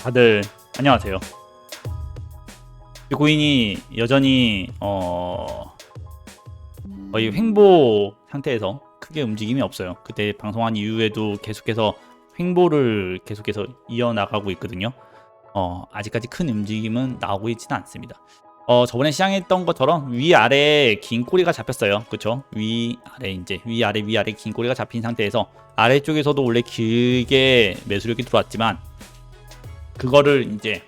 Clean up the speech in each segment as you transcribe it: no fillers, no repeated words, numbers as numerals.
다들 안녕하세요. 비트코인이 여전히 거의 횡보 상태에서 크게 움직임이 없어요. 그때 방송한 이후에도 계속해서 횡보를 계속해서 이어나가고 있거든요. 아직까지 큰 움직임은 나오고 있지는 않습니다. 저번에 시장했던 것처럼 위아래 긴 꼬리가 잡혔어요. 그쵸? 위아래 긴 꼬리가 잡힌 상태에서 아래쪽에서도 원래 길게 매수력이 들어왔지만 그거를 이제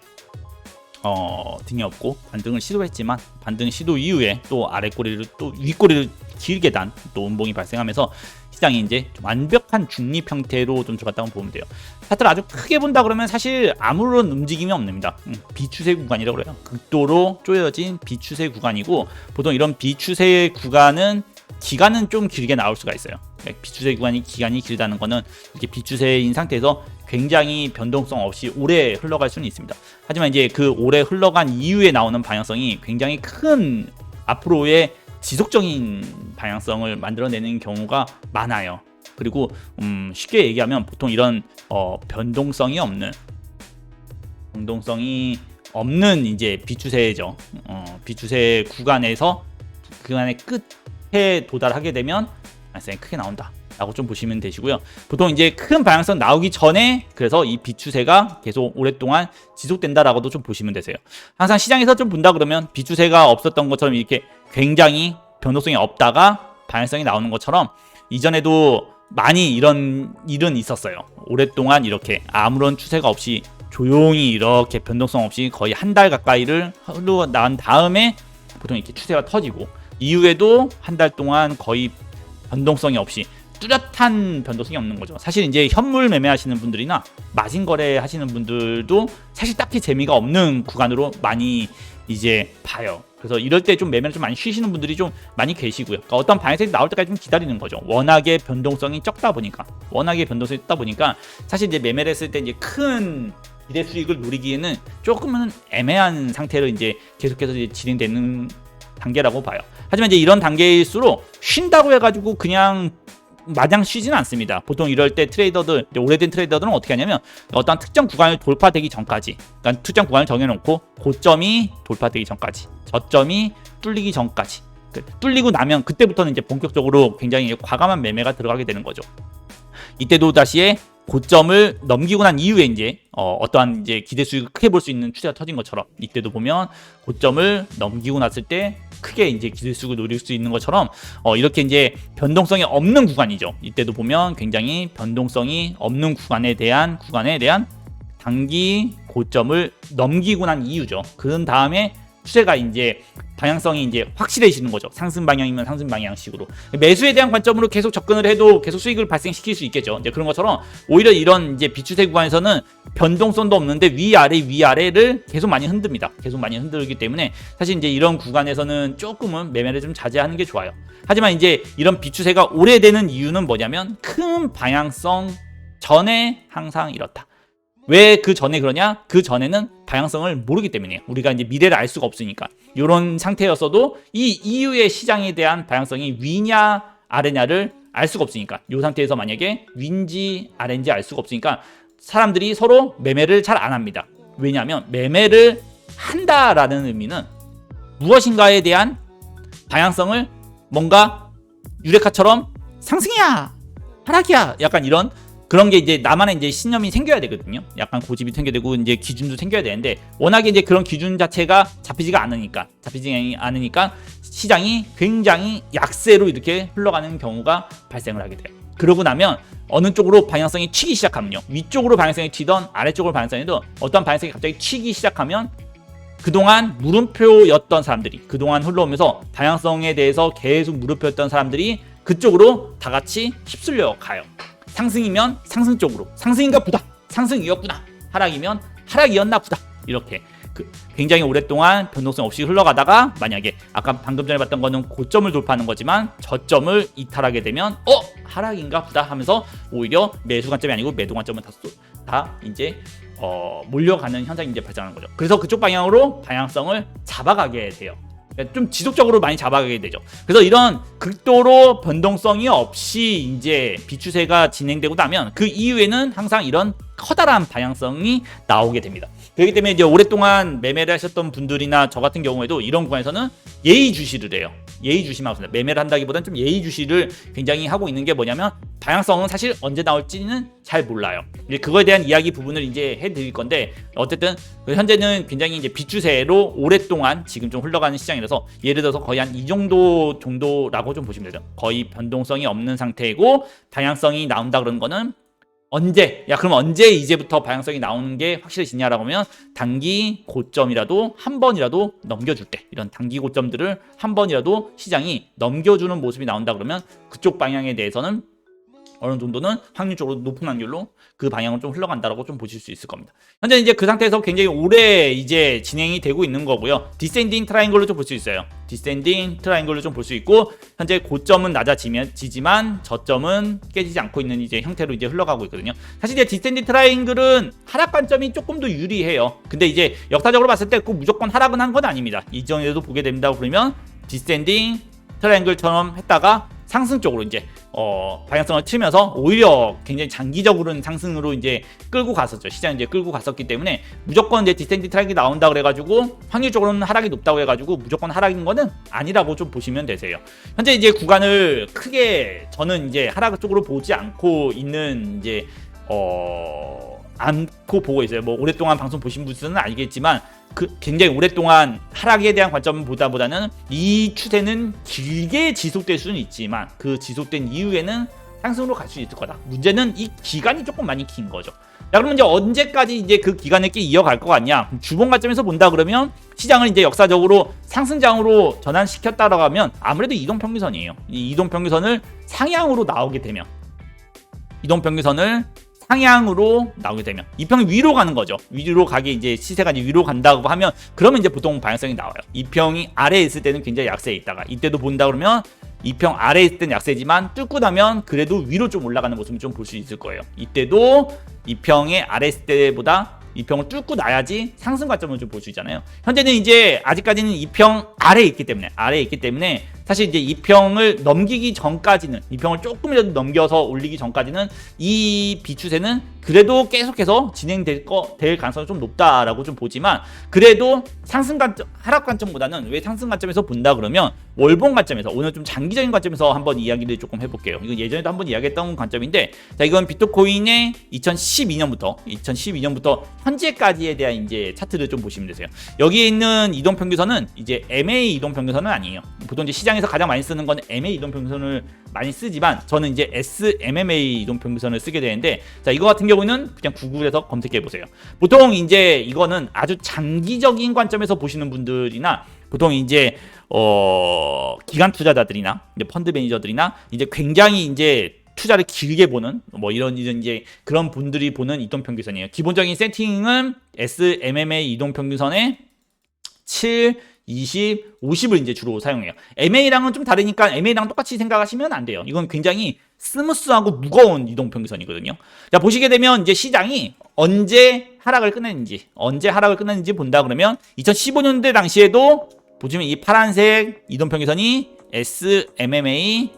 등에 업고 반등을 시도했지만 반등 시도 이후에 또 아래 꼬리를 또 윗꼬리를 길게 단 또 운봉이 발생하면서 시장이 이제 완벽한 중립 형태로 좀 들어갔다고 보면 돼요. 차트를 아주 크게 본다 그러면 사실 아무런 움직임이 없습니다. 비추세 구간이라고 그래요. 극도로 쪼여진 비추세 구간이고, 보통 이런 비추세 구간은 기간은 좀 길게 나올 수가 있어요. 비추세 구간이 기간이 길다는 거는 이렇게 비추세인 상태에서 굉장히 변동성 없이 오래 흘러갈 수는 있습니다. 하지만 이제 그 오래 흘러간 이후에 나오는 방향성이 굉장히 큰 앞으로의 지속적인 방향성을 만들어내는 경우가 많아요. 그리고 쉽게 얘기하면 보통 이런 변동성이 없는 이제 비추세죠. 비추세 구간에서 구간의 끝에 도달하게 되면 방향성이 크게 나온다 라고 좀 보시면 되시고요. 보통 이제 큰 방향성 나오기 전에 그래서 이 비추세가 계속 오랫동안 지속된다라고도 좀 보시면 되세요. 항상 시장에서 좀 본다 그러면 비추세가 없었던 것처럼 이렇게 굉장히 변동성이 없다가 방향성이 나오는 것처럼 이전에도 많이 이런 일은 있었어요. 오랫동안 이렇게 아무런 추세가 없이 조용히 이렇게 변동성 없이 거의 한 달 가까이를 흘러난 다음에 보통 이렇게 추세가 터지고, 이후에도 한 달 동안 거의 변동성이 없이 뚜렷한 변동성이 없는 거죠. 사실 이제 현물 매매하시는 분들이나 마진 거래 하시는 분들도 사실 딱히 재미가 없는 구간으로 많이 이제 봐요. 그래서 이럴 때 좀 매매를 좀 많이 쉬시는 분들이 좀 많이 계시고요. 그러니까 어떤 방향성이 나올 때까지 좀 기다리는 거죠. 워낙에 변동성이 적다 보니까 사실 이제 매매를 했을 때 이제 큰 기대 수익을 노리기에는 조금은 애매한 상태로 이제 계속해서 이제 진행되는 단계라고 봐요. 하지만 이제 이런 단계일수록 쉰다고 해가지고 그냥 마냥 쉬지는 않습니다. 보통 이럴 때 트레이더들, 오래된 트레이더들은 어떻게 하냐면 어떤 특정 구간을 돌파되기 전까지, 그러니까 특정 구간을 정해놓고 고점이 돌파되기 전까지, 저점이 뚫리기 전까지, 뚫리고 나면 그때부터는 이제 본격적으로 굉장히 과감한 매매가 들어가게 되는 거죠. 이때도 다시의 고점을 넘기고 난 이후에 이제 어떠한 이제 기대 수익을 크게 볼 수 있는 추세가 터진 것처럼, 이때도 보면 고점을 넘기고 났을 때 크게 이제 기대 수익을 노릴 수 있는 것처럼 이렇게 이제 변동성이 없는 구간이죠. 이때도 보면 굉장히 변동성이 없는 구간에 대한 단기 고점을 넘기고 난 이유죠. 그 다음에 추세가 이제 방향성이 이제 확실해지는 거죠. 상승 방향이면 상승 방향식으로 매수에 대한 관점으로 계속 접근을 해도 계속 수익을 발생시킬 수 있겠죠. 이제 그런 것처럼 오히려 이런 이제 비추세 구간에서는 변동성도 없는데 위아래를 계속 많이 흔듭니다. 계속 많이 흔들기 때문에 사실 이제 이런 구간에서는 조금은 매매를 좀 자제하는 게 좋아요. 하지만 이제 이런 비추세가 오래되는 이유는 뭐냐면 큰 방향성 전에 항상 이렇다. 왜 그 전에 그러냐? 그 전에는 방향성을 모르기 때문이에요. 우리가 이제 미래를 알 수가 없으니까. 이런 상태였어도 이 이후의 시장에 대한 방향성이 위냐 아래냐를 알 수가 없으니까, 이 상태에서 만약에 위인지 아래인지 알 수가 없으니까 사람들이 서로 매매를 잘 안 합니다. 왜냐하면 매매를 한다라는 의미는 무엇인가에 대한 방향성을 뭔가 유레카처럼 상승이야 하락이야 약간 이런 그런 게 이제 나만의 이제 신념이 생겨야 되거든요. 약간 고집이 생겨야 되고 이제 기준도 생겨야 되는데, 워낙에 이제 그런 기준 자체가 잡히지 않으니까 시장이 굉장히 약세로 이렇게 흘러가는 경우가 발생을 하게 돼요. 그러고 나면 어느 쪽으로 방향성이 튀기 시작하면요, 위쪽으로 방향성이 튀던 아래쪽으로 방향성이 튀던 어떤 방향성이 갑자기 튀기 시작하면 그동안 물음표였던 사람들이, 그동안 흘러오면서 방향성에 대해서 계속 물음표였던 사람들이 그쪽으로 다 같이 휩쓸려 가요. 상승이면 상승 쪽으로, 상승인가 보다, 상승이었구나, 하락이면 하락이었나 보다, 이렇게 굉장히 오랫동안 변동성 없이 흘러가다가 만약에 아까 방금 전에 봤던 거는 고점을 돌파하는 거지만 저점을 이탈하게 되면 하락인가 보다 하면서 오히려 매수 관점이 아니고 매도 관점은 다 이제 몰려가는 현상이 이제 발생하는 거죠. 그래서 그쪽 방향으로 방향성을 잡아가게 돼요. 좀 지속적으로 많이 잡아가게 되죠. 그래서 이런 극도로 변동성이 없이 이제 비추세가 진행되고 나면 그 이후에는 항상 이런 커다란 방향성이 나오게 됩니다. 그렇기 때문에 이제 오랫동안 매매를 하셨던 분들이나 저 같은 경우에도 이런 구간에서는 예의주시를 해요. 예의주시만 하고 있습니다. 매매를 한다기보다는 좀 예의주시를 굉장히 하고 있는 게 뭐냐면 방향성은 사실 언제 나올지는 잘 몰라요. 그거에 대한 이야기 부분을 이제 해드릴 건데 어쨌든 현재는 굉장히 이제 빗주세로 오랫동안 지금 좀 흘러가는 시장이라서 예를 들어서 거의 한 이 정도라고 좀 보시면 되죠. 거의 변동성이 없는 상태이고 방향성이 나온다 그러는 거는 언제? 그럼 언제 이제부터 방향성이 나오는 게 확실해지냐라고 하면 단기 고점이라도 한 번이라도 넘겨줄 때 이런 단기 고점들을 한 번이라도 시장이 넘겨주는 모습이 나온다 그러면 그쪽 방향에 대해서는 어느 정도는 확률적으로 높은 확률로 그 방향으로 좀 흘러간다라고 좀 보실 수 있을 겁니다. 현재 이제 그 상태에서 굉장히 오래 이제 진행이 되고 있는 거고요. 디센딩 트라이앵글로 좀 볼 수 있어요. 디센딩 트라이앵글로 좀 볼 수 있고 현재 고점은 낮아지지만 저점은 깨지지 않고 있는 이제 형태로 이제 흘러가고 있거든요. 사실 이제 디센딩 트라이앵글은 하락 관점이 조금 더 유리해요. 근데 이제 역사적으로 봤을 때 꼭 무조건 하락은 한 건 아닙니다. 이전에도 보게 된다고 그러면 디센딩 트라이앵글처럼 했다가 상승 쪽으로 이제 방향성을 틀면서 오히려 굉장히 장기적으로는 상승으로 이제 끌고 갔었죠. 시장 이제 끌고 갔었기 때문에 무조건 이제 디센딩 트라이앵글이 나온다 그래가지고 확률적으로는 하락이 높다고 해가지고 무조건 하락인 거는 아니라고 좀 보시면 되세요. 현재 이제 구간을 크게 저는 이제 하락 쪽으로 보지 않고 있는 이제 않고 보고 있어요. 뭐 오랫동안 방송 보신 분들은 알겠지만 굉장히 오랫동안 하락에 대한 관점보다는 이 추세는 길게 지속될 수는 있지만 그 지속된 이후에는 상승으로 갈 수 있을 거다. 문제는 이 기간이 조금 많이 긴 거죠. 그러면 이제 언제까지 이제 그 기간을 이어갈 것 같냐? 주봉 관점에서 본다 그러면 시장을 이제 역사적으로 상승장으로 전환시켰다라고 하면 아무래도 이동평균선이에요. 이 이동평균선을 상향으로 나오게 되면 이동평균선을 상향으로 나오게 되면 이평이 위로 가는 거죠. 위로 가게 이제 시세가 이제 위로 간다고 하면 그러면 이제 보통 방향성이 나와요. 이평이 아래에 있을 때는 굉장히 약세에 있다가 이때도 본다 그러면 이평 아래에 있을 때는 약세지만 뚫고 나면 그래도 위로 좀 올라가는 모습을 좀 볼 수 있을 거예요. 이때도 이평의 아래 있을 때보다 이평을 뚫고 나야지 상승 관점을 좀 볼 수 있잖아요. 현재는 이제 아직까지는 이평 아래에 있기 때문에 사실 이제 이평을 넘기기 전까지는 이평을 조금이라도 넘겨서 올리기 전까지는 이 비추세는 그래도 계속해서 진행될 가능성이 좀 높다라고 좀 보지만 그래도 상승 관점 하락 관점보다는 왜 상승 관점에서 본다 그러면 월봉 관점에서 오늘 좀 장기적인 관점에서 한번 이야기를 조금 해볼게요. 이거 예전에도 한번 이야기했던 관점인데 자 이건 비트코인의 2012년부터 현재까지에 대한 이제 차트를 좀 보시면 되세요. 여기에 있는 이동평균선은 이제 MA 이동평균선은 아니에요. 보통 이제 시장에서 가장 많이 쓰는 건 MA 이동평균선을 많이 쓰지만 저는 이제 SMMA 이동평균선을 쓰게 되는데 자 이거 같은 경우는 그냥 구글에서 검색해 보세요. 보통 이제 이거는 아주 장기적인 관점에서 보시는 분들이나 보통 이제 기관 투자자들이나 이제 펀드 매니저들이나 이제 굉장히 이제 투자를 길게 보는 뭐 이런 이제 그런 분들이 보는 이동평균선이에요. 기본적인 세팅은 SMMA 이동평균선의 7, 20, 50을 이제 주로 사용해요. MA랑은 좀 다르니까 MA랑 똑같이 생각하시면 안 돼요. 이건 굉장히 스무스하고 무거운 이동평균선이거든요. 자, 보시게 되면 이제 시장이 언제 하락을 끝냈는지 본다 그러면 2015년대 당시에도 보시면 이 파란색 이동평균선이 SMMA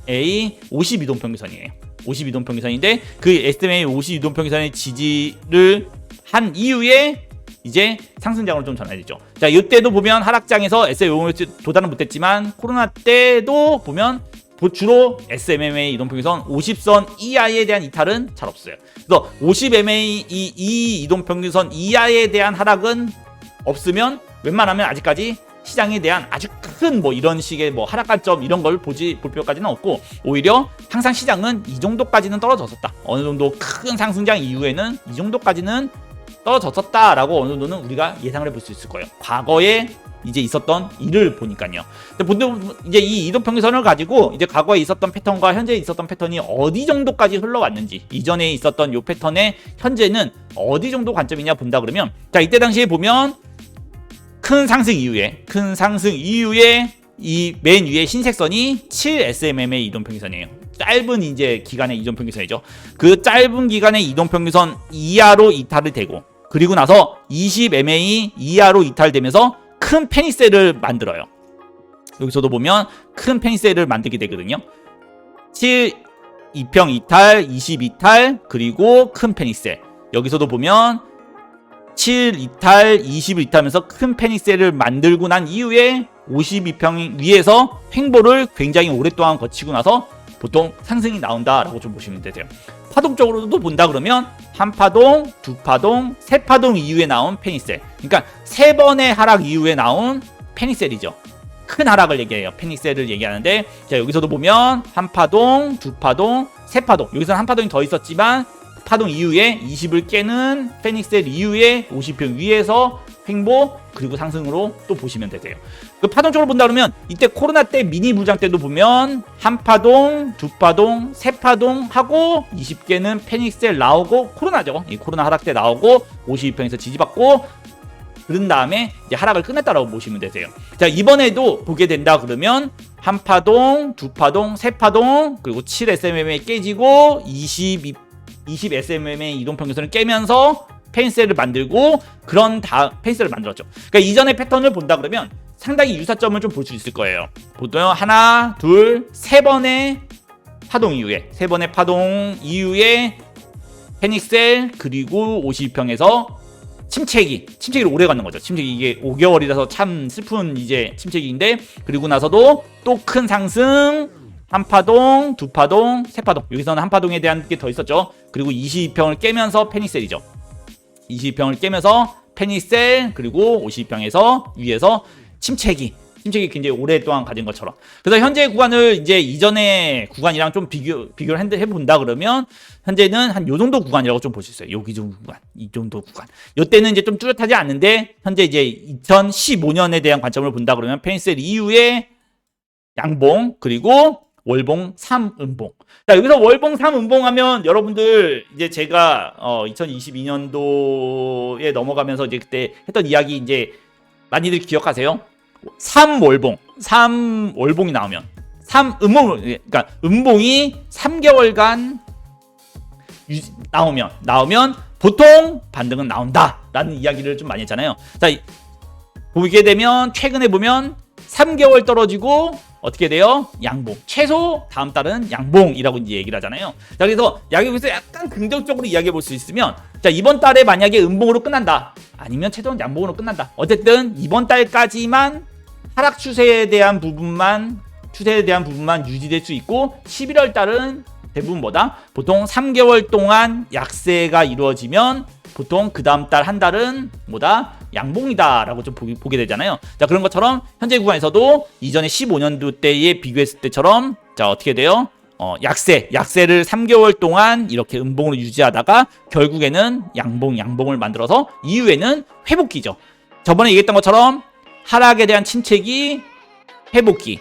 A 50 이동평균선이에요. 50 이동평균선인데 그 SMA 50 이동평균선의 지지를 한 이후에 이제 상승장으로 좀 전환되죠. 자, 이때도 보면 하락장에서 SMA50에 도달은 못했지만 코로나 때도 보면 주로 SMMA 이동평균선 50선 이하에 대한 이탈은 잘 없어요. 그래서 50MA 이 이동평균선 이하에 대한 하락은 없으면 웬만하면 아직까지 시장에 대한 아주 큰 뭐 이런 식의 뭐 하락 관점 이런 걸 볼 필요까지는 없고 오히려 항상 시장은 이 정도까지는 떨어졌었다. 어느 정도 큰 상승장 이후에는 이 정도까지는 떨어졌었다라고 어느 정도는 우리가 예상을 해볼 수 있을 거예요. 과거에 이제 있었던 일을 보니까요. 보통 이제 이 이동평균선을 가지고 이제 과거에 있었던 패턴과 현재 있었던 패턴이 어디 정도까지 흘러왔는지 이전에 있었던 요 패턴의 현재는 어디 정도 관점이냐 본다 그러면 자 이때 당시에 보면 큰 상승 이후에 이 맨 위에 흰색 선이 7SMM의 이동평균선이에요. 짧은 이제 기간의 이동평균선이죠. 그 짧은 기간의 이동평균선 이하로 이탈이 되고 그리고 나서 20MA 이하로 이탈되면서 큰 페니셀을 만들어요. 여기서도 보면 큰 페니셀을 만들게 되거든요. 2평 이탈, 22탈, 그리고 큰 페닉셀. 여기서도 보면 7 이탈, 20을 이탈하면서 큰 페닉셀을 만들고 난 이후에 52평 위에서 횡보를 굉장히 오랫동안 거치고 나서 보통 상승이 나온다라고 좀 보시면 되세요. 파동적으로도 본다 그러면 한 파동, 두 파동, 세 파동 이후에 나온 페닉셀. 그러니까 세 번의 하락 이후에 나온 페닉셀이죠. 큰 하락을 얘기해요. 페닉셀을 얘기하는데, 자, 여기서도 보면 한 파동, 두 파동, 세 파동. 여기서는 한 파동이 더 있었지만 파동 이후에 20을 깨는 페닉셀 이후에 50평 위에서 횡보, 그리고 상승으로 또 보시면 되세요. 그 파동적으로 본다 그러면 이때 코로나 때 미니 부장 때도 보면 한 파동, 두 파동, 세 파동 하고 20개는 페닉셀 나오고, 코로나죠. 이 코로나 하락 때 나오고 52평에서 지지받고, 그런 다음에 이제 하락을 끝냈다라고 보시면 되세요. 자, 이번에도 보게 된다 그러면 한 파동, 두 파동, 세 파동, 그리고 7 SMMA 깨지고 20 SMMA 이동평균선을 깨면서 페닉셀을 만들고, 그런 페닉셀을 만들었죠. 그러니까 이전의 패턴을 본다 그러면 상당히 유사점을 좀 볼 수 있을 거예요. 보통 하나, 둘, 세 번의 파동 이후에 페닉셀, 그리고 52평에서 침체기를 오래 갖는 거죠. 침체기, 이게 5개월이라서 참 슬픈 이제 침체기인데, 그리고 나서도 또 큰 상승, 한 파동, 두 파동, 세 파동. 여기서는 한 파동에 대한 게 더 있었죠. 그리고 22평을 깨면서 페닉셀이죠. 22평을 깨면서 페닉셀, 그리고 52평에서 위에서 침체기 굉장히 오랫동안 가진 것처럼. 그래서 현재 구간을 이제 이전의 구간이랑 좀 비교를 해본다 그러면 현재는 한 요 정도 구간이라고 좀 볼 수 있어요. 여기 정도 구간, 이 정도 구간. 요때는 이제 좀 뚜렷하지 않는데, 현재 이제 2015년에 대한 관점을 본다 그러면 페닉셀 이후에 양봉, 그리고 월봉 3음봉. 자, 여기서 월봉 3음봉 하면 여러분들 이제 제가 2022년도에 넘어가면서 이제 그때 했던 이야기 이제 많이들 기억하세요? 3월봉이 나오면 3음봉, 그러니까 음봉이 3개월간 나오면 보통 반등은 나온다라는 이야기를 좀 많이 했잖아요. 자, 보게 되면 최근에 보면 3개월 떨어지고 어떻게 돼요? 양봉. 최소 다음 달은 양봉이라고 이제 얘기를 하잖아요. 자, 그래서 여기서 약간 긍정적으로 이야기해 볼 수 있으면, 자, 이번 달에 만약에 음봉으로 끝난다, 아니면 최소한 양봉으로 끝난다. 어쨌든 이번 달까지만 하락 추세에 대한 부분만 유지될 수 있고, 11월 달은 대부분 뭐다? 보통 3개월 동안 약세가 이루어지면 보통 그 다음 달 한 달은 뭐다? 양봉이다라고 좀 보게 되잖아요. 자, 그런 것처럼 현재 구간에서도 이전에 15년도 때에 비교했을 때처럼, 자, 어떻게 돼요? 약세를 3개월 동안 이렇게 음봉으로 유지하다가 결국에는 양봉을 만들어서 이후에는 회복기죠. 저번에 얘기했던 것처럼 하락에 대한 침체기, 회복기.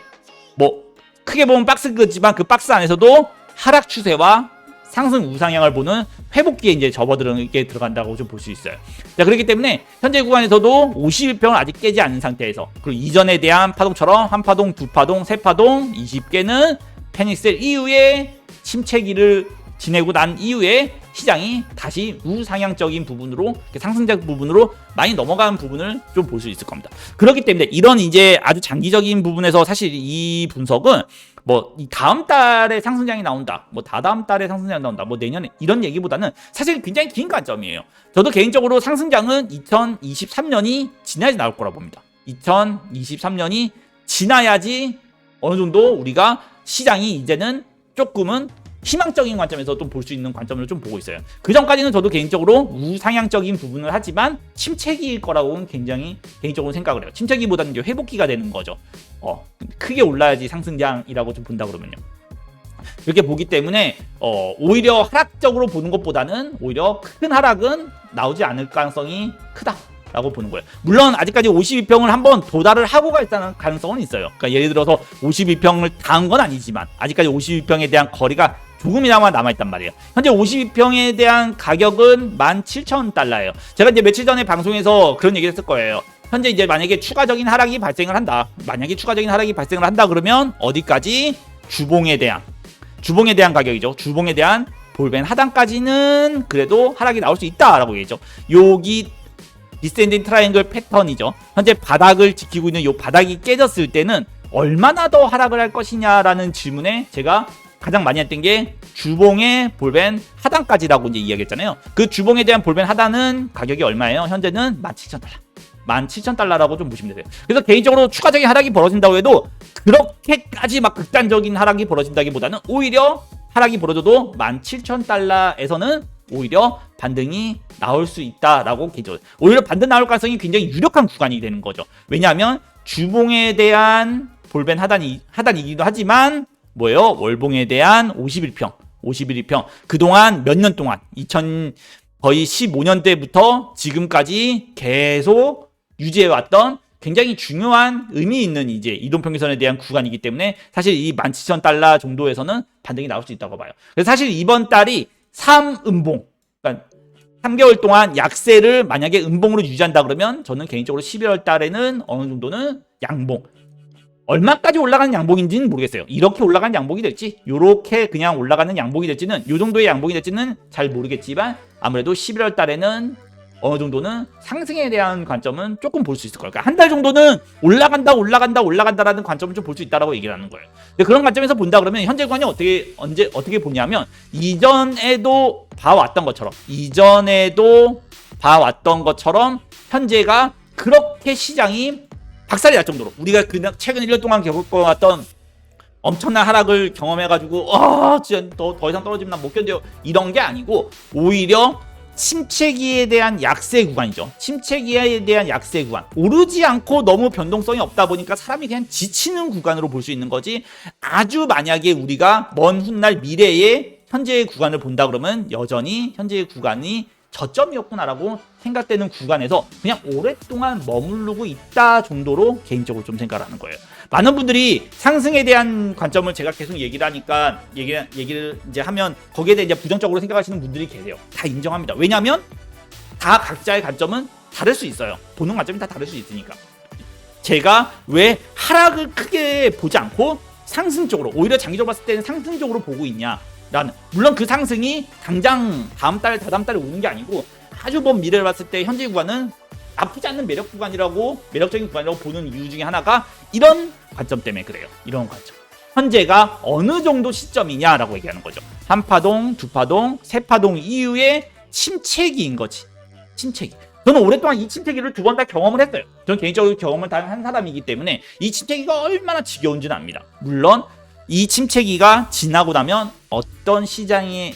뭐 크게 보면 박스지만 그 박스 안에서도 하락 추세와 상승 우상향을 보는 회복기에 이제 접어들게 들어간다고 좀 볼 수 있어요. 자, 그렇기 때문에 현재 구간에서도 51평을 아직 깨지 않은 상태에서, 그리고 이전에 대한 파동처럼 한 파동, 두 파동, 세 파동, 20개는 페닉셀 이후에 침체기를 지내고 난 이후에 시장이 다시 우상향적인 부분으로, 상승적 부분으로 많이 넘어가는 부분을 좀 볼 수 있을 겁니다. 그렇기 때문에 이런 이제 아주 장기적인 부분에서 사실 이 분석은 뭐 이 다음 달에 상승장이 나온다, 뭐 다다음 달에 상승장이 나온다, 뭐 내년에, 이런 얘기보다는 사실 굉장히 긴 관점이에요. 저도 개인적으로 상승장은 2023년이 지나야지 나올 거라 봅니다. 2023년이 지나야지 어느 정도 우리가 시장이 이제는 조금은 희망적인 관점에서 또 볼 수 있는 관점을 좀 보고 있어요. 그 전까지는 저도 개인적으로 우상향적인 부분을 하지만 침체기일 거라고는 굉장히 개인적으로 생각을 해요. 침체기보다는 이제 회복기가 되는 거죠. 크게 올라야지 상승장이라고 좀 본다 그러면요. 이렇게 보기 때문에 오히려 하락적으로 보는 것보다는 오히려 큰 하락은 나오지 않을 가능성이 크다라고 보는 거예요. 물론 아직까지 52평을 한번 도달을 하고 갈 가능성은 있어요. 그러니까 예를 들어서 52평을 닿은 건 아니지만 아직까지 52평에 대한 거리가 조금이나마 남아있단 말이에요. 현재 52평에 대한 가격은 17,000달러예요. 제가 이제 며칠 전에 방송에서 그런 얘기를 했을 거예요. 현재 이제 만약에 추가적인 하락이 발생을 한다. 그러면 어디까지? 주봉에 대한 가격이죠. 주봉에 대한 볼벤 하단까지는 그래도 하락이 나올 수 있다라고 얘기죠. 여기 디센딩 트라이앵글 패턴이죠. 현재 바닥을 지키고 있는 이 바닥이 깨졌을 때는 얼마나 더 하락을 할 것이냐라는 질문에 제가 가장 많이 했던 게 주봉의 볼벤 하단까지라고 이제 이야기했잖아요. 그 주봉에 대한 볼벤 하단은 가격이 얼마예요? 현재는 17,000달러. 17,000달러라고 좀 보시면 되세요. 그래서 개인적으로 추가적인 하락이 벌어진다고 해도 그렇게까지 막 극단적인 하락이 벌어진다기보다는 오히려 하락이 벌어져도 17,000달러에서는 오히려 반등이 나올 수 있다라고 개인적으로 오히려 반등 나올 가능성이 굉장히 유력한 구간이 되는 거죠. 왜냐하면 주봉에 대한 볼벤 하단이기도 하지만 뭐예요? 월봉에 대한 51평 그동안 몇 년 동안 거의 15년대부터 지금까지 계속 유지해왔던 굉장히 중요한 의미 있는 이제 이동평균선에 대한 구간이기 때문에 사실 이 17,000달러 정도에서는 반등이 나올 수 있다고 봐요. 그래서 사실 이번 달이 3음봉, 그러니까 3개월 동안 약세를 만약에 음봉으로 유지한다 그러면 저는 개인적으로 11월 달에는 어느 정도는 양봉, 얼마까지 올라가는 양봉인지는 모르겠어요. 이렇게 올라가는 양봉이 될지, 요렇게 그냥 올라가는 양봉이 될지는, 요 정도의 양봉이 될지는 잘 모르겠지만 아무래도 11월 달에는 어느 정도는 상승에 대한 관점은 조금 볼 수 있을 거예요. 그러니까 한 달 정도는 올라간다라는 관점을 좀 볼 수 있다라고 얘기를 하는 거예요. 근데 그런 관점에서 본다 그러면 현재 구간이 어떻게 보냐면 이전에도 봐왔던 것처럼 현재가 그렇게 시장이 박살이 날 정도로 우리가 최근 1년 동안 겪어왔던 엄청난 하락을 경험해가지고 진짜 더 이상 떨어지면 난 못 견뎌요 이런 게 아니고 오히려 침체기에 대한 약세 구간이죠. 침체기에 대한 약세 구간. 오르지 않고 너무 변동성이 없다 보니까 사람이 그냥 지치는 구간으로 볼 수 있는 거지. 아주 만약에 우리가 먼 훗날 미래의 현재의 구간을 본다 그러면 여전히 현재의 구간이 저점이었구나라고 생각되는 구간에서 그냥 오랫동안 머무르고 있다 정도로 개인적으로 좀 생각을 하는 거예요. 많은 분들이 상승에 대한 관점을 제가 계속 얘기를 하니까 얘기를 이제 하면 거기에 대해 이제 부정적으로 생각하시는 분들이 계세요. 다 인정합니다. 왜냐하면 다 각자의 관점은 다를 수 있어요. 보는 관점이 다 다를 수 있으니까. 제가 왜 하락을 크게 보지 않고 상승 쪽으로 오히려 장기적으로 봤을 때는 상승 쪽으로 보고 있냐? 물론 그 상승이 당장 다다음 달에 오는 게 아니고 아주 먼 미래를 봤을 때 현재 구간은 나쁘지 않는 매력적인 구간이라고 보는 이유 중에 하나가 이런 관점 때문에 그래요. 이런 관점. 현재가 어느 정도 시점이냐라고 얘기하는 거죠. 한 파동, 두 파동, 세 파동 이후에 침체기인 거지. 침체기. 저는 오랫동안 이 침체기를 2번 다 경험을 했어요. 저는 개인적으로 경험을 다 한 사람이기 때문에 이 침체기가 얼마나 지겨운지는 압니다. 물론 이 침체기가 지나고 나면 어떤 시장에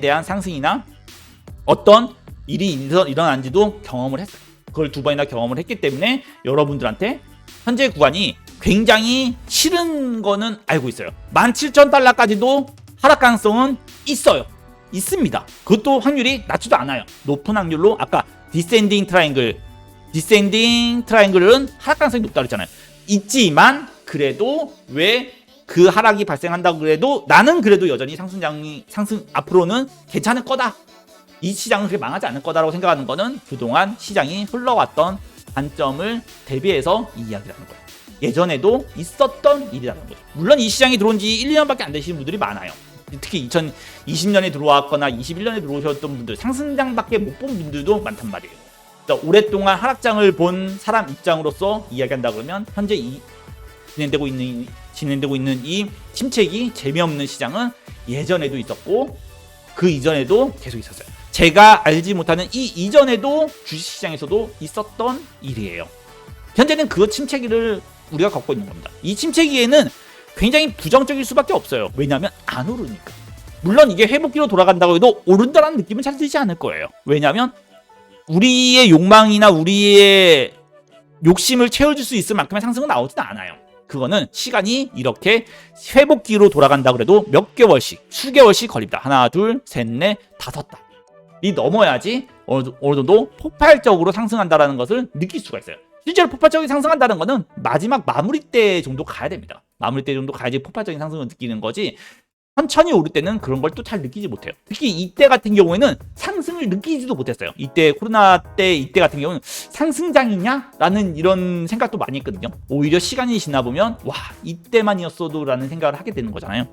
대한 상승이나 어떤 일이 일어난지도 경험을 했어요. 그걸 2번이나 경험을 했기 때문에 여러분들한테 현재 구간이 굉장히 싫은 거는 알고 있어요. 17,000달러까지도 하락 가능성은 있습니다. 그것도 확률이 낮지도 않아요. 높은 확률로 아까 디센딩 트라이앵글은 하락 가능성이 높다고 했잖아요. 있지만 그래도 왜 그 하락이 발생한다고 그래도 나는 그래도 여전히 상승 앞으로는 괜찮을 거다. 이 시장은 그렇게 망하지 않을 거다라고 생각하는 거는 그동안 시장이 흘러왔던 관점을 대비해서 이 이야기를 하는 거예요. 예전에도 있었던 일이라는 거죠. 물론 이 시장이 들어온 지 1, 2년밖에 안 되시는 분들이 많아요. 특히 2020년에 들어왔거나 21년에 들어오셨던 분들, 상승장밖에 못 본 분들도 많단 말이에요. 그러니까 오랫동안 하락장을 본 사람 입장으로서 이야기한다 그러면 현재 진행되고 있는 이 침체기 재미없는 시장은 예전에도 있었고 그 이전에도 계속 있었어요. 제가 알지 못하는 이 이전에도 주식시장에서도 있었던 일이에요. 현재는 그 침체기를 우리가 겪고 있는 겁니다. 이 침체기에는 굉장히 부정적일 수밖에 없어요. 왜냐하면 안 오르니까. 물론 이게 회복기로 돌아간다고 해도 오른다는 느낌은 잘 들지 않을 거예요. 왜냐하면 우리의 욕망이나 우리의 욕심을 채워줄 수 있을 만큼의 상승은 나오지도 않아요. 그거는 시간이 이렇게 회복기로 돌아간다 그래도 몇 개월씩, 수개월씩 걸립니다. 하나, 둘, 셋, 넷, 5달. 넘어야지 어느 정도 폭발적으로 상승한다는 것을 느낄 수가 있어요. 실제로 폭발적인 상승한다는 거는 마지막 마무리 때 정도 가야 됩니다. 마무리 때 정도 가야지 폭발적인 상승을 느끼는 거지 천천히 오를 때는 그런 걸 또 잘 느끼지 못해요. 특히 이때 같은 경우에는 상승을 느끼지도 못했어요. 이때 코로나 때 이때 같은 경우는 상승장이냐? 라는 이런 생각도 많이 했거든요. 오히려 시간이 지나 보면 와 이때만이었어도 라는 생각을 하게 되는 거잖아요.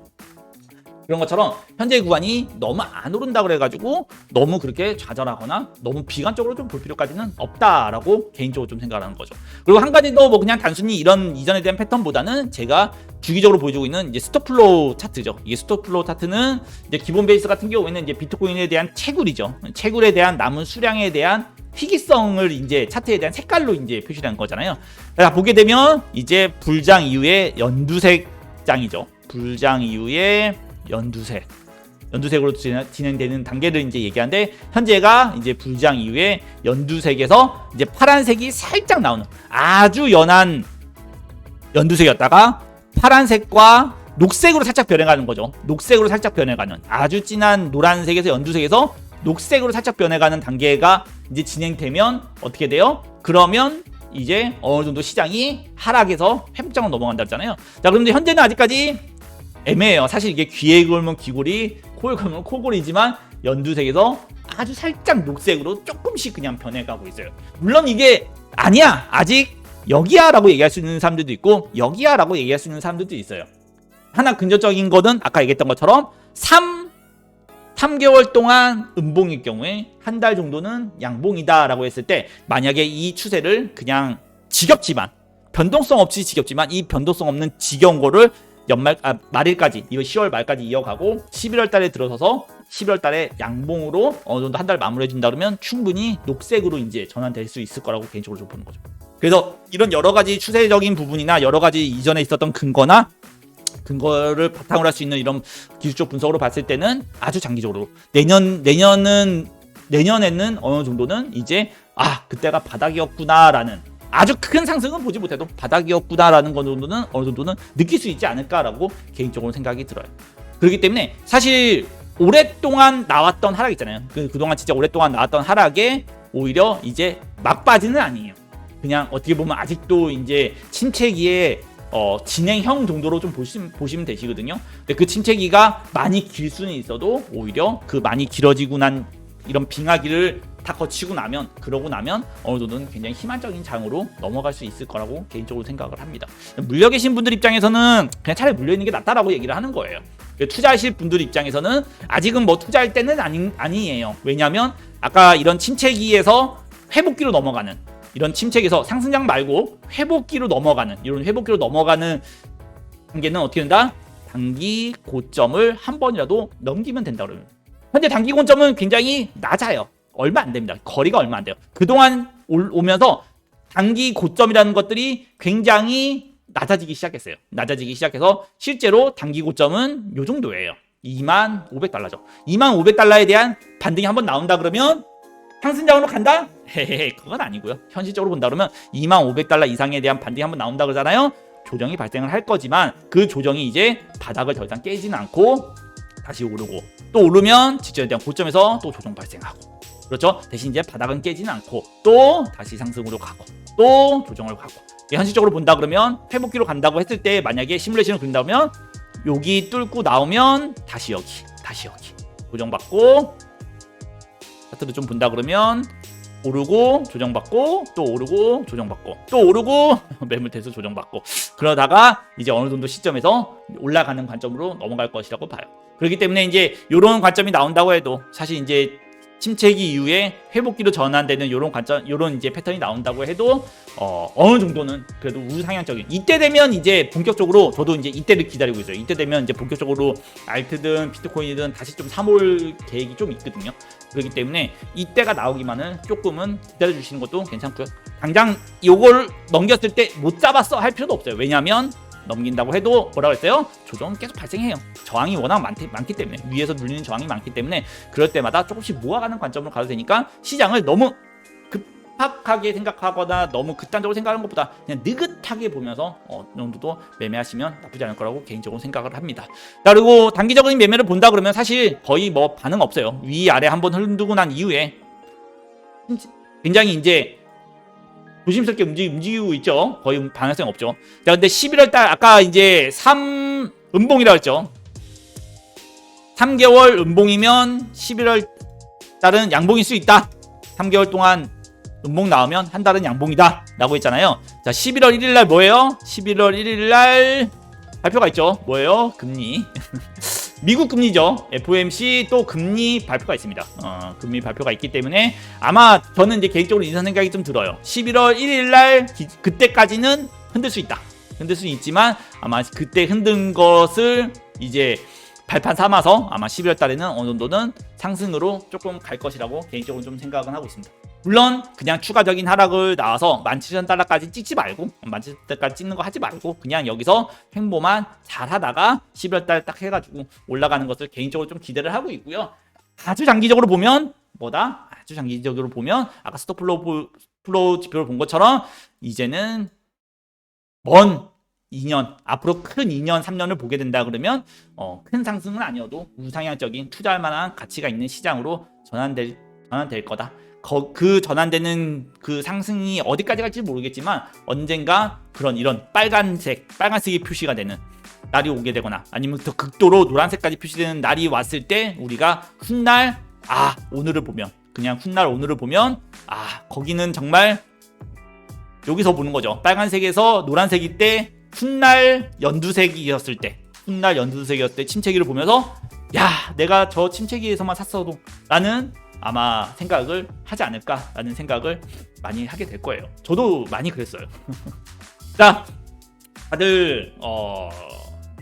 그런 것처럼 현재 구간이 너무 안 오른다 그래가지고 너무 그렇게 좌절하거나 너무 비관적으로 좀 볼 필요까지는 없다라고 개인적으로 좀 생각하는 거죠. 그리고 한 가지 더 뭐 그냥 단순히 이런 이전에 대한 패턴보다는 제가 주기적으로 보여주고 있는 이제 스톱플로우 차트죠. 이게 스톱플로우 차트는 이제 기본 베이스 같은 경우에는 이제 비트코인에 대한 채굴이죠. 채굴에 대한 남은 수량에 대한 희귀성을 이제 차트에 대한 색깔로 이제 표시한 거잖아요. 자, 보게 되면 이제 불장 이후에 연두색 장이죠. 불장 이후에 연두색으로 진행되는 단계를 이제 얘기하는데, 현재가 이제 불장 이후에 연두색에서 이제 파란색이 살짝 나오는 아주 연한 연두색이었다가 파란색과 녹색으로 살짝 변해가는 거죠. 녹색으로 살짝 변해가는, 아주 진한 노란색에서 연두색에서 녹색으로 살짝 변해가는 단계가 이제 진행되면 어떻게 돼요? 그러면 이제 어느 정도 시장이 하락에서 회복장으로 넘어간다 했잖아요. 자, 그런데 현재는 아직까지 애매해요. 사실 이게 귀에 걸면 귀걸이, 코에 걸면 코걸이지만 연두색에서 아주 살짝 녹색으로 조금씩 그냥 변해가고 있어요. 물론 이게 아니야, 아직 여기야 라고 얘기할 수 있는 사람들도 있고 여기야 라고 얘기할 수 있는 사람들도 있어요. 하나 근접적인 거는 아까 얘기했던 것처럼 3개월 동안 음봉일 경우에 한 달 정도는 양봉이다 라고 했을 때, 만약에 이 추세를 그냥 지겹지만, 변동성 없이 지겹지만 이 변동성 없는 지겨운 거를 말일까지, 이거 10월 말까지 이어가고 11월 달에 들어서서 11월 달에 양봉으로 어느 정도 한 달 마무리해 준다 그러면 충분히 녹색으로 이제 전환될 수 있을 거라고 개인적으로 좀 보는 거죠. 그래서 이런 여러 가지 추세적인 부분이나 여러 가지 이전에 있었던 근거를 바탕으로 할 수 있는 이런 기술적 분석으로 봤을 때는 아주 장기적으로 내년에는 어느 정도는 이제 그때가 바닥이었구나라는, 아주 큰 상승은 보지 못해도 바닥이었구나라는 것 정도는 어느 정도는 느낄 수 있지 않을까라고 개인적으로 생각이 들어요. 그렇기 때문에 사실 오랫동안 나왔던 하락 있잖아요. 그동안 진짜 오랫동안 나왔던 하락에 오히려 이제 막바지는 아니에요. 그냥 어떻게 보면 아직도 이제 침체기에 진행형 정도로 좀 보시면 되시거든요. 근데 그 침체기가 많이 길 수는 있어도 오히려 그 많이 길어지고 난 이런 빙하기를 다 거치고 나면, 그러고 나면 어느 정도는 굉장히 희망적인 장으로 넘어갈 수 있을 거라고 개인적으로 생각을 합니다. 물려 계신 분들 입장에서는 그냥 차라리 물려 있는 게 낫다라고 얘기를 하는 거예요. 투자하실 분들 입장에서는 아직은 뭐 투자할 때는 아니에요. 왜냐하면 아까 이런 침체기에서 회복기로 넘어가는, 이런 침체기에서 상승장 말고 회복기로 넘어가는, 이런 회복기로 넘어가는 단계는 어떻게 된다? 단기 고점을 한 번이라도 넘기면 된다 그러면, 현재 단기 고점은 굉장히 낮아요. 얼마 안 됩니다. 거리가 얼마 안 돼요. 그동안 오면서 단기 고점이라는 것들이 굉장히 낮아지기 시작했어요. 낮아지기 시작해서 실제로 단기 고점은 요 정도예요. 25,500달러죠. 25,500달러에 대한 반등이 한번 나온다 그러면 상승장으로 간다? 헤헤헤, 그건 아니고요. 현실적으로 본다 그러면 25,500달러 이상에 대한 반등이 한번 나온다 그러잖아요. 조정이 발생을 할 거지만 그 조정이 이제 바닥을 더 이상 깨지는 않고 다시 오르고, 또 오르면 직전에 대한 고점에서 또 조정 발생하고, 그렇죠? 대신 이제 바닥은 깨지는 않고 또 다시 상승으로 가고 또 조정을 가고, 현실적으로 본다 그러면 회복기로 간다고 했을 때 만약에 시뮬레이션을 그린다면 여기 뚫고 나오면 다시 여기 조정받고, 차트를 좀 본다 그러면 오르고 조정받고 또 오르고 조정받고 또 오르고 매물대수 조정받고, 그러다가 이제 어느 정도 시점에서 올라가는 관점으로 넘어갈 것이라고 봐요. 그렇기 때문에 이제 이런 관점이 나온다고 해도 사실 이제 침체기 이후에 회복기로 전환되는 이런 관점, 이런 이제 패턴이 나온다고 해도 어느 정도는 그래도 우상향적인, 이때 되면 이제 본격적으로, 저도 이제 이때를 기다리고 있어요. 이때 되면 이제 본격적으로 알트든 비트코인이든 다시 좀 사모을 계획이 좀 있거든요. 그렇기 때문에 이때가 나오기만은 조금은 기다려 주시는 것도 괜찮고요. 당장 요걸 넘겼을 때 못 잡았어 할 필요도 없어요. 왜냐하면 넘긴다고 해도 뭐라고 했어요? 조정 계속 발생해요. 저항이 워낙 많기 때문에, 위에서 눌리는 저항이 많기 때문에 그럴 때마다 조금씩 모아가는 관점으로 가도 되니까, 시장을 너무 급박하게 생각하거나 너무 극단적으로 생각하는 것보다 그냥 느긋하게 보면서 어느 정도도 매매하시면 나쁘지 않을 거라고 개인적으로 생각을 합니다. 자, 그리고 단기적인 매매를 본다 그러면 사실 거의 뭐 반응 없어요. 위아래 한번 흔들고 난 이후에 굉장히 이제 조심스럽게 움직이고 있죠. 거의 방향성 없죠. 자, 근데 11월 달 아까 이제 3음봉이라고 했죠. 3개월 음봉이면 11월 달은 양봉일 수 있다. 3개월 동안 음봉 나오면 한 달은 양봉이다 라고 했잖아요. 자, 11월 1일 날 뭐예요? 11월 1일 날 발표가 있죠. 뭐예요? 금리. 미국 금리죠. FOMC 또 금리 발표가 있습니다. 금리 발표가 있기 때문에 아마 저는 이제 개인적으로 이런 생각이 좀 들어요. 11월 1일 날 그때까지는 흔들 수 있다. 흔들 수는 있지만 아마 그때 흔든 것을 이제 발판 삼아서 아마 12월 달에는 어느 정도는 상승으로 조금 갈 것이라고 개인적으로 좀 생각은 하고 있습니다. 물론 그냥 추가적인 하락을 나와서 17,000달러까지 찍지 말고 17,000달러까지 찍는 거 하지 말고 그냥 여기서 횡보만 잘 하다가 12월 달 딱 해가지고 올라가는 것을 개인적으로 좀 기대를 하고 있고요. 아주 장기적으로 보면 아주 장기적으로 보면 아까 스톱플로우 지표를 본 것처럼 이제는 먼 2년, 앞으로 큰 2년, 3년을 보게 된다 그러면 큰 상승은 아니어도 우상향적인 투자할 만한 가치가 있는 시장으로 전환될 거다. 그 전환되는 그 상승이 어디까지 갈지 모르겠지만 언젠가 이런 빨간색이 표시가 되는 날이 오게 되거나 아니면 더 극도로 노란색까지 표시되는 날이 왔을 때 우리가 훗날 오늘을 보면 거기는 정말 여기서 보는 거죠. 빨간색에서 노란색일 때 훗날 연두색이었을 때 침체기를 보면서 내가 저 침체기에서만 샀어도 라는 아마 생각을 하지 않을까라는 생각을 많이 하게 될 거예요. 저도 많이 그랬어요. 자, 다들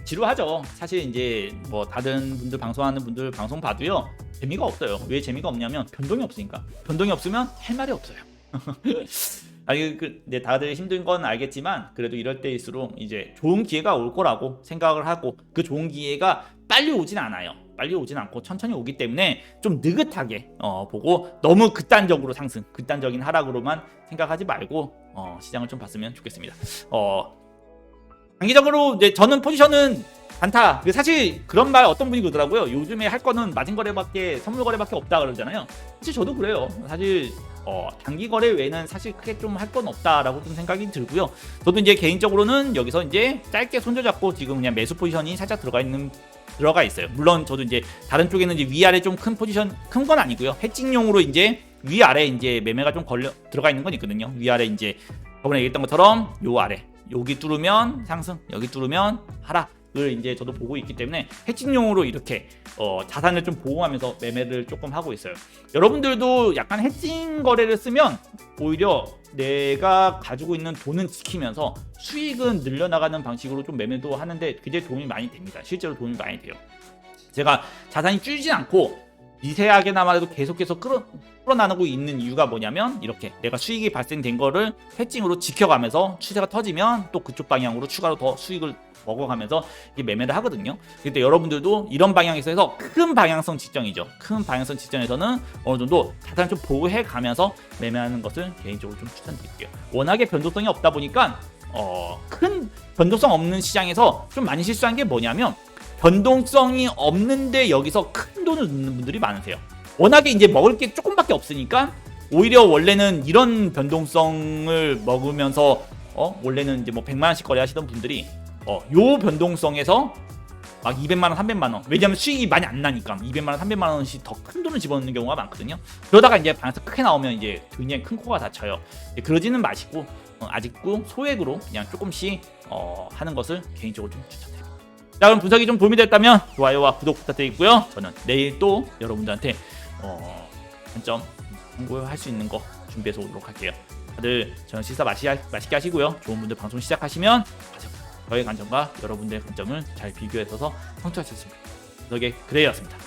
지루하죠. 사실 이제 뭐 다른 분들 방송하는 분들 방송 봐도요 재미가 없어요. 왜 재미가 없냐면 변동이 없으니까. 변동이 없으면 할 말이 없어요. 네, 다들 힘든 건 알겠지만 그래도 이럴 때일수록 이제 좋은 기회가 올 거라고 생각을 하고 그 좋은 기회가 빨리 오진 않아요. 빨리 오진 않고 천천히 오기 때문에 좀 느긋하게 보고 너무 극단적인 하락으로만 생각하지 말고 시장을 좀 봤으면 좋겠습니다. 장기적으로 이제 저는 포지션은 단타. 사실 그런 말 어떤 분이 그러더라고요. 요즘에 할 거는 마진 거래밖에 선물 거래밖에 없다 그러잖아요. 사실 저도 그래요. 사실 단기 거래 외에는 사실 크게 좀 할 건 없다라고 좀 생각이 들고요. 저도 이제 개인적으로는 여기서 이제 짧게 손절잡고 지금 그냥 매수 포지션이 살짝 들어가 있어요. 물론 저도 이제 다른 쪽에는 이제 위아래 좀 큰 포지션 큰 건 아니고요. 해칭용으로 이제 위아래 이제 매매가 좀 들어가 있는 건 있거든요. 위아래 이제 저번에 얘기했던 것처럼 요 아래 여기 뚫으면 상승, 여기 뚫으면 하락을 이제 저도 보고 있기 때문에 해칭용으로 이렇게 자산을 좀 보호하면서 매매를 조금 하고 있어요. 여러분들도 약간 해칭 거래를 쓰면 오히려 내가 가지고 있는 돈은 지키면서 수익은 늘려나가는 방식으로 좀 매매도 하는데 굉장히 도움이 많이 됩니다. 실제로 도움이 많이 돼요. 제가 자산이 줄이진 않고 미세하게나마도 계속해서 끌어나가고 있는 이유가 뭐냐면 이렇게 내가 수익이 발생된 거를 해칭으로 지켜가면서 추세가 터지면 또 그쪽 방향으로 추가로 더 수익을 먹어가면서 이게 매매를 하거든요. 근데 여러분들도 이런 방향에서 해서 큰 방향성 직전이죠. 큰 방향성 직전에서는 어느 정도 자산 좀 보호해 가면서 매매하는 것을 개인적으로 좀 추천드릴게요. 워낙에 변동성이 없다 보니까 큰 변동성 없는 시장에서 좀 많이 실수한 게 뭐냐면 변동성이 없는데 여기서 큰 돈을 넣는 분들이 많으세요. 워낙에 이제 먹을 게 조금밖에 없으니까 오히려 원래는 이런 변동성을 먹으면서 원래는 이제 뭐 100만 원씩 거래하시던 분들이 요 변동성에서 막 200만 원, 300만 원. 왜냐면 수익이 많이 안 나니까 200만 원, 300만 원씩 더 큰 돈을 집어넣는 경우가 많거든요. 그러다가 이제 방에서 크게 나오면 이제 굉장히 큰 코가 다쳐요. 그러지는 마시고 아직도 소액으로 그냥 조금씩 하는 것을 개인적으로 좀 추천드립니다. 자, 그럼 분석이 좀 도움이 됐다면 좋아요와 구독 부탁드리고요. 저는 내일 또 여러분들한테 한점 공부할 수 있는 거 준비해서 오도록 할게요. 다들 저는 식사 맛있게 하시고요. 좋은 분들 방송 시작하시면 저의 관점과 여러분들의 관점을 잘 비교해서 성취할 수 있습니다. 분석의 그레이였습니다.